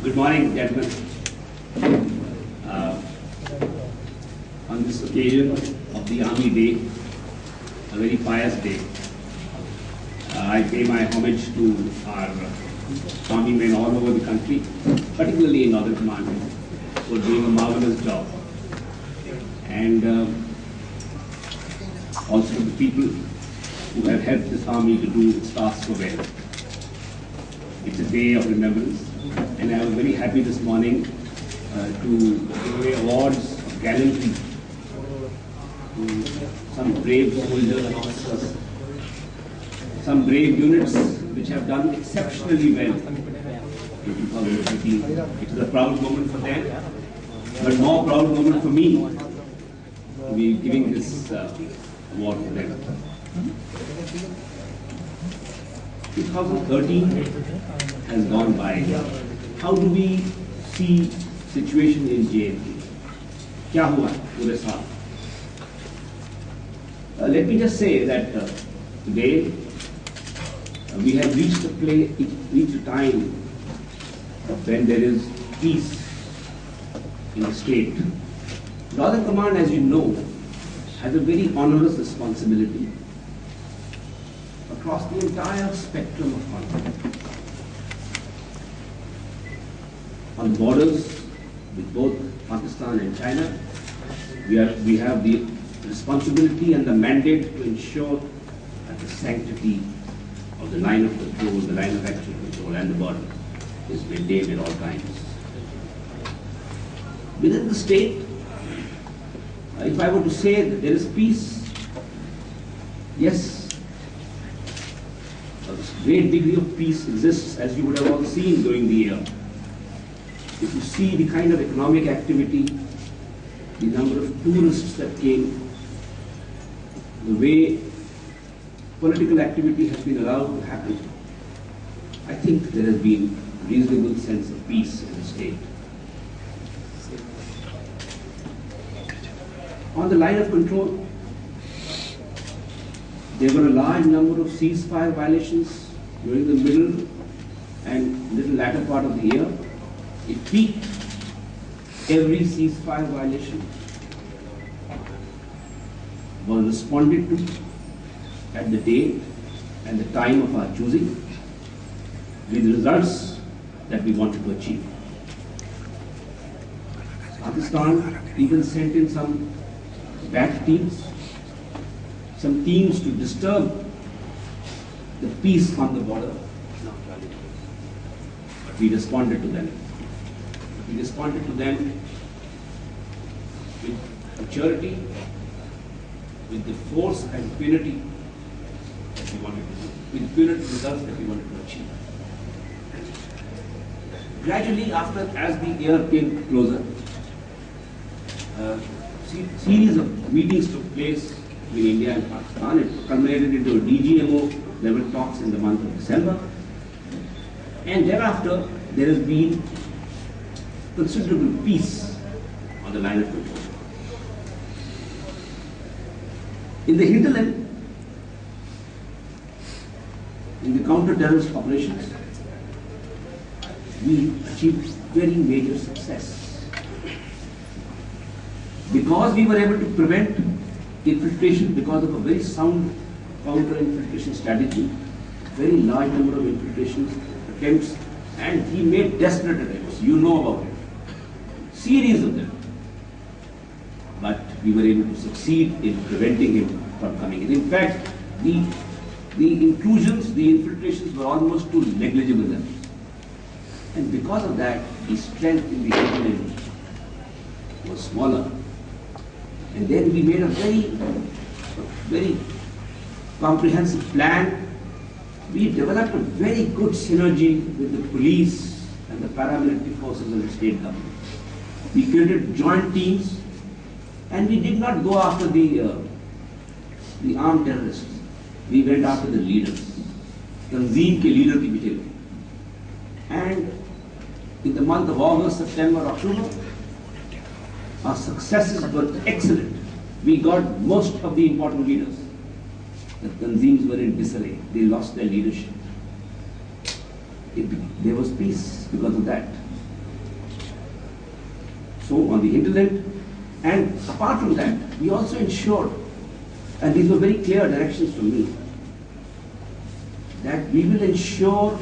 Good morning, gentlemen. Uh, on this occasion of the Army Day, a very pious day, I pay my homage to our Army men all over the country, particularly in Northern Command, for doing a marvelous job. And also the people who have helped this Army to do its task so well. It's a day of remembrance, and I was very happy this morning to give away awards of gallantry to some brave soldiers and officers, some brave units which have done exceptionally well in 2013. It is a proud moment for them, but more proud moment for me to be giving this award to them. 2013 has gone by. How do we see situation in JNK? क्या हुआ पूरे साल? Let me just say that today we have reached a time when there is peace in the state. Northern Command, as you know, has a very onerous responsibility across the entire spectrum of conflict. On the borders with both Pakistan and China, we have the responsibility and the mandate to ensure that the sanctity of the line of control, the line of actual control and the border is maintained at all times. Within the state, if I were to say that there is peace, yes, a great degree of peace exists, as you would have all seen during the year. If you see the kind of economic activity, the number of tourists that came, the way political activity has been allowed to happen, I think there has been a reasonable sense of peace in the state. On the line of control, there were a large number of ceasefire violations during the middle and little latter part of the year. It peaked. Every ceasefire violation was responded to at the date and the time of our choosing, with the results that we wanted to achieve. Pakistan even sent in some bat teams, some teams to disturb the peace on the border. But we responded to them. We responded to them with maturity, with the force and purity that we wanted to do, with purity results that we wanted to achieve. Gradually, as the year came closer, series of meetings took place between India and Pakistan. It culminated into DGMO level talks in the month of December. And thereafter, there has been considerable peace on the line of control. In the hinterland, in the counter-terrorist operations, we achieved very major success. Because we were able to prevent infiltration because of a very sound counter-infiltration strategy, very large number of infiltration attempts, and he made desperate attempts. You know about it. Series of them. But we were able to succeed in preventing him from coming in. In fact, the intrusions, the infiltrations were almost to negligible levels. And because of that, the strength in the enemy was smaller. And then we made a very comprehensive plan. We developed a very good synergy with the police and the paramilitary forces of the state government. We created joint teams, and we did not go after the armed terrorists. We went after the leaders. Tanzeem ke leader ki piche. And in the month of August, September, October, our successes were excellent. We got most of the important leaders. The Tanzeems were in disarray. They lost their leadership. There was peace because of that. So on the hinterland, and apart from that, we also ensured, and these were very clear directions from me, that we will ensure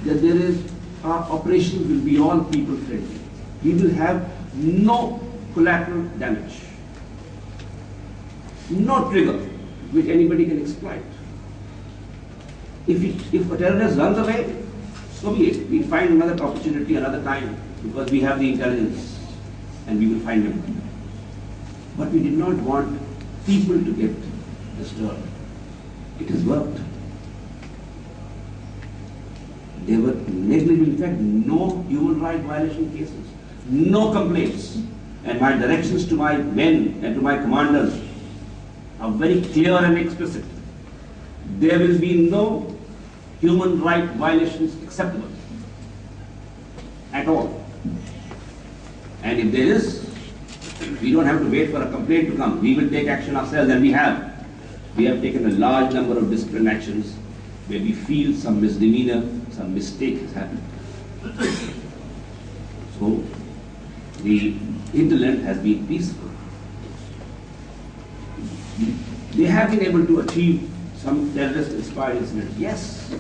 that our operations will be all people friendly. We will have no collateral damage, no trigger which anybody can exploit. If a terrorist runs away, so be it. We'll find another opportunity, another time, because we have the intelligence and we will find them. But we did not want people to get disturbed. It has worked. There were negligible, in fact, no human rights violation cases, no complaints. And my directions to my men and to my commanders are very clear and explicit. There will be no human rights violations acceptable at all. And if there is, we don't have to wait for a complaint to come. We will take action ourselves, and we have. We have taken a large number of discipline actions where we feel some misdemeanor, some mistake has happened. So the hinterland has been peaceful. They have been able to achieve some terrorist-inspired incidents. Yes,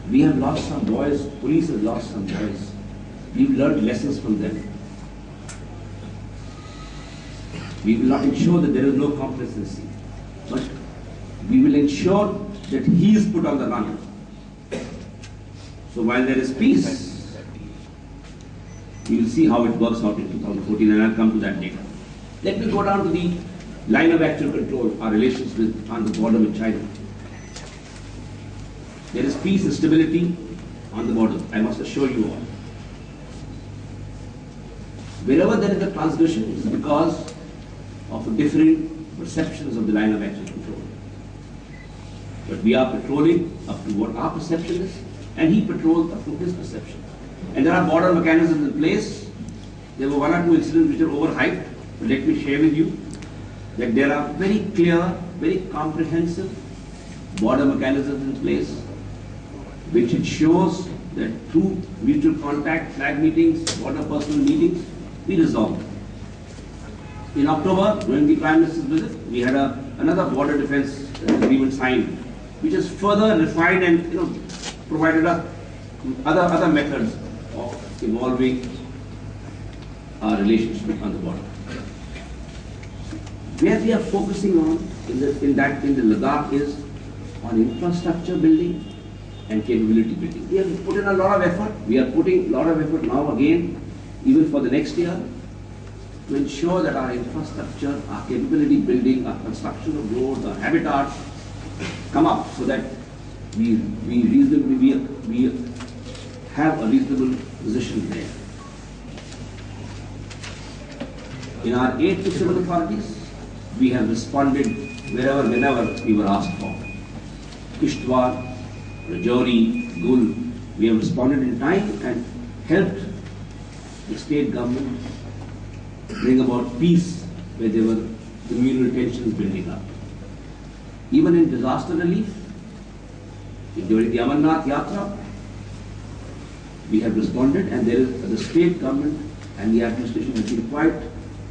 we have lost some boys, police has lost some boys. We've learned lessons from them. We will not ensure that there is no complacency, but we will ensure that he is put on the run. So while there is peace, we will see how it works out in 2014, and I'll come to that later. Let me go down to the line of actual control, our relations on the border with China. There is peace and stability on the border, I must assure you all. Wherever there is a transgression, it is because of different perceptions of the line of actual control. But we are patrolling up to what our perception is, and he patrols up to his perception. And there are border mechanisms in place. There were one or two incidents which are overhyped, but let me share with you that there are very clear, very comprehensive border mechanisms in place, which ensures that through mutual contact, flag meetings, border personal meetings, we resolve them. In October, during the Prime Minister's visit, we had another border defense agreement signed, which is further refined and provided us other methods of evolving our relationship on the border. Where we are focusing on in the Ladakh is on infrastructure building and capability building. We have put in a lot of effort. We are putting a lot of effort now again, even for the next year, to ensure that our infrastructure, our capability building, our construction of roads, our habitats come up so that we have a reasonable position there. In our aid to civil authorities, we have responded whenever we were asked for. Kishtwar, Rajouri, Gul, we have responded in time and helped the state government bring about peace where there were communal tensions building up. Even in disaster relief, during the Amarnath Yatra, we have responded, and the state government and the administration have been quite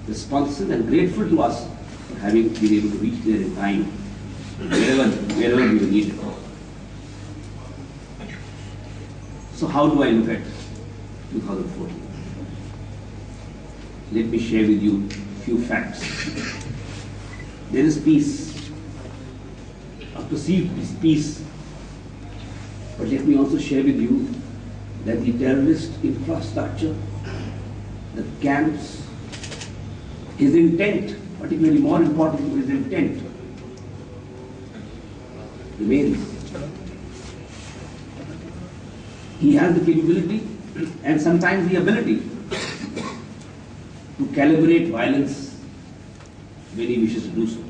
responsive and grateful to us for having been able to reach there in time, wherever we were needed. So how do I look at 2014? Let me share with you a few facts. There is peace, a perceived peace, but let me also share with you that the terrorist infrastructure, the camps, his intent, particularly more importantly, his intent remains. He has the capability and sometimes the ability to calibrate violence when he wishes to do so.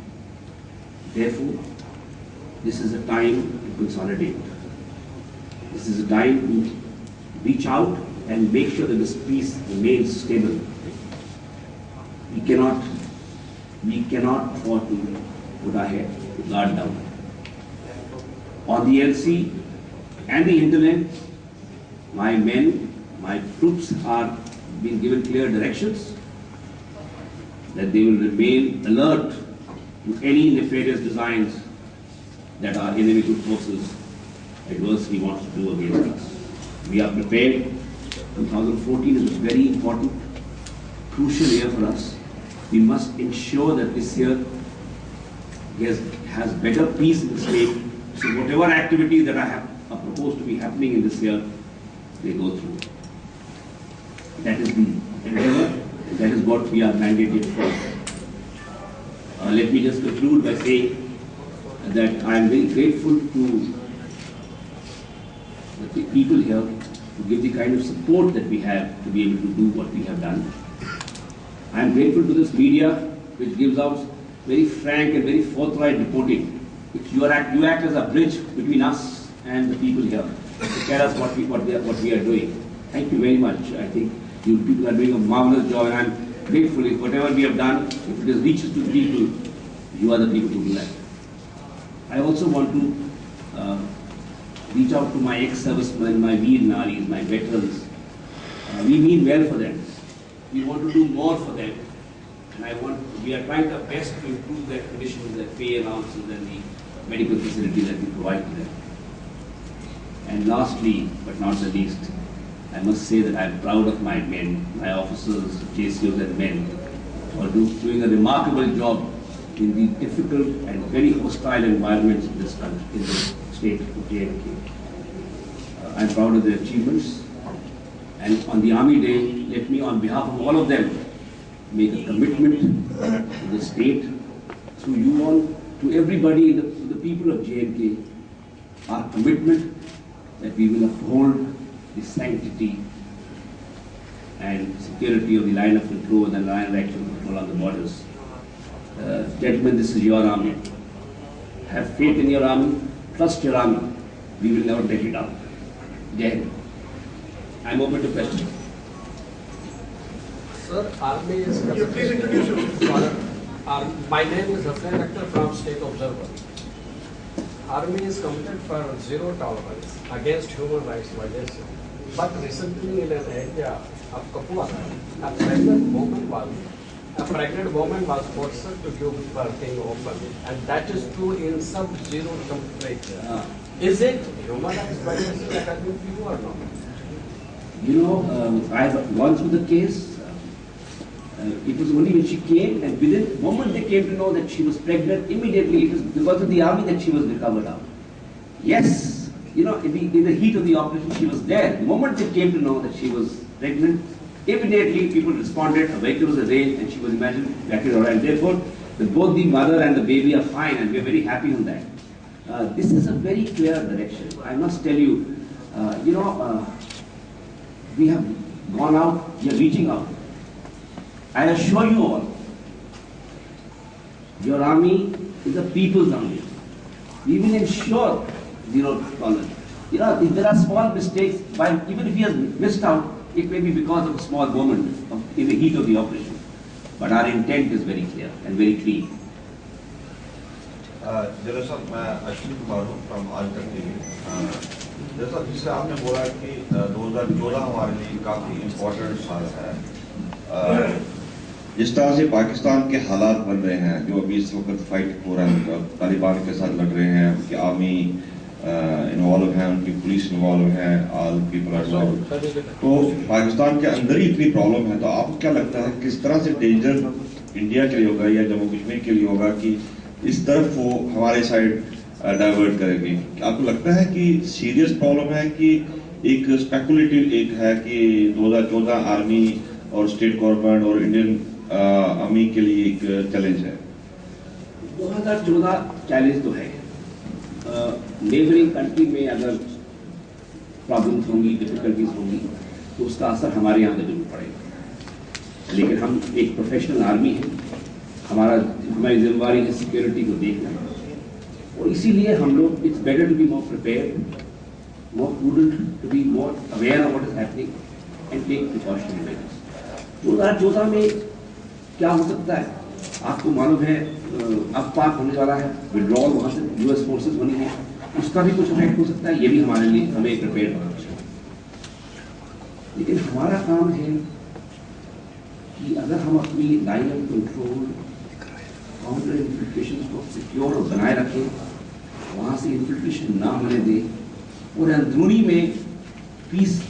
Therefore, this is a time to consolidate. This is a time to reach out and make sure that this peace remains stable. We cannot afford to put our guard down. On the LC and the hinterland, my men, my troops are being given clear directions that they will remain alert to any nefarious designs that our inimical forces adversely wants to do against us. We are prepared. 2014 is a very important, crucial year for us. We must ensure that this year has better peace in the state. So whatever activities that are proposed to be happening in this year, they go through. That is the endeavor. That is what we are mandated for. Let me just conclude by saying that I am very grateful to the people here to give the kind of support that we have to be able to do what we have done. I am grateful to this media which gives out very frank and very forthright reporting. You act as a bridge between us and the people here to tell us what we are doing. Thank you very much. I think you people are doing a marvelous job, and I am grateful. If whatever we have done, if it reaches to people, you are the people who do that. I also want to reach out to my ex-servicemen, my Veer Naris, my veterans. We mean well for them. We want to do more for them. And we are trying our best to improve their conditions, their pay allowances, and the medical facilities that we provide to them. And lastly, but not the least, I must say that I am proud of my men, my officers, JCOs and men, who are doing a remarkable job in the difficult and very hostile environments in this country, in the state of J&K. I am proud of their achievements. And on the Army Day, let me, on behalf of all of them, make a commitment to the state, through you all, to everybody, to the people of J&K, our commitment that we will uphold the sanctity and security of the line of control and the line of action control on the borders. Gentlemen, this is your army. Have faith in your army, trust your army. We will never let it down. Jai Hind. I am open to questions. Sir, Army is... Please introduce yourself. My name is Hussain Akhtar from State Observer. Army is committed for zero tolerance against human rights violations. But recently in an area of Kapua, a pregnant woman was forced to give birth in open, and that is true in sub-zero temperature. Is it human rights violation according to you or not? You know, I have gone through the case. It was only when she came, and within the moment they came to know that she was pregnant, immediately it was because of the army that she was recovered out. Yes, you know, in the heat of the operation, she was there. The moment they came to know that she was pregnant, immediately people responded, a vehicle was arranged, and she was evacuated. And therefore, both the mother and the baby are fine, and we are very happy on that. This is a very clear direction. I must tell you, we have gone out, we are reaching out. I assure you all, your army is a people's army. We will ensure zero tolerance. You know, if there are small mistakes, even if he has missed out, it may be because of a small moment in the heat of the operation. But our intent is very clear and very clean. जैसा मैं अश्विनी कुमार हूँ from आज तक TV. जैसा जिससे आपने बोला कि 2014 हमारे लिए काफ़ी इम्पोर्टेंट साल है। जिस तरह से पाकिस्तान के हालात बन रहे हैं, जो अभी इस वक्त फाइट हो रहा है, तालिबान के साथ लड़ रहे हैं, उनकी आर्मी इन्वॉल्व है, उनकी पुलिस इन्वॉल्व है, ऑल पीपल आर इन्वॉल्व। तो पाकिस्तान के अंदर ही इतनी प्रॉब्लम है, तो आपको क्या लगता है किस तरह से डेंजर इंडिया के लिए होगा या जम्मू कश्मीर के लिए होगा कि इस तरफ वो हमारे साइड डाइवर्ट करेगी? आपको लगता है कि सीरियस प्रॉब्लम है कि एक स्पेकुलेटिव एक है कि 2014 आर्मी और स्टेट गवर्नमेंट और इंडियन आर्मी के लिए एक चैलेंज है? 2014 चैलेंज तो है। नेबरिंग कंट्री में अगर प्रॉब्लम्स होंगी, डिफिकल्टीज होंगी, तो उसका असर हमारे यहाँ जरूर पड़ेगा। लेकिन हम एक प्रोफेशनल आर्मी है, हमारी जिम्मेवारी है सिक्योरिटी को देखना, और इसीलिए हम लोग it's better to be more prepared, more prudent, to be more aware of what is happening and take precautionary measures. 2014 में क्या हो सकता है आपको मालूम है, अब पाक होने वाला है, विड्रॉल वहाँ से यूएस फोर्सेस होनी है, उसका भी कुछ इफेक्ट हो सकता है। ये भी हमारे लिए हमें प्रिपेयर होना चाहिए। लेकिन हमारा काम है कि अगर हम अपनी line of control counter infiltration को सिक्योर और बनाए रखें, वहाँ से इन्फिल्ट्रेशन ना होने दें और अंदरूनी में पीस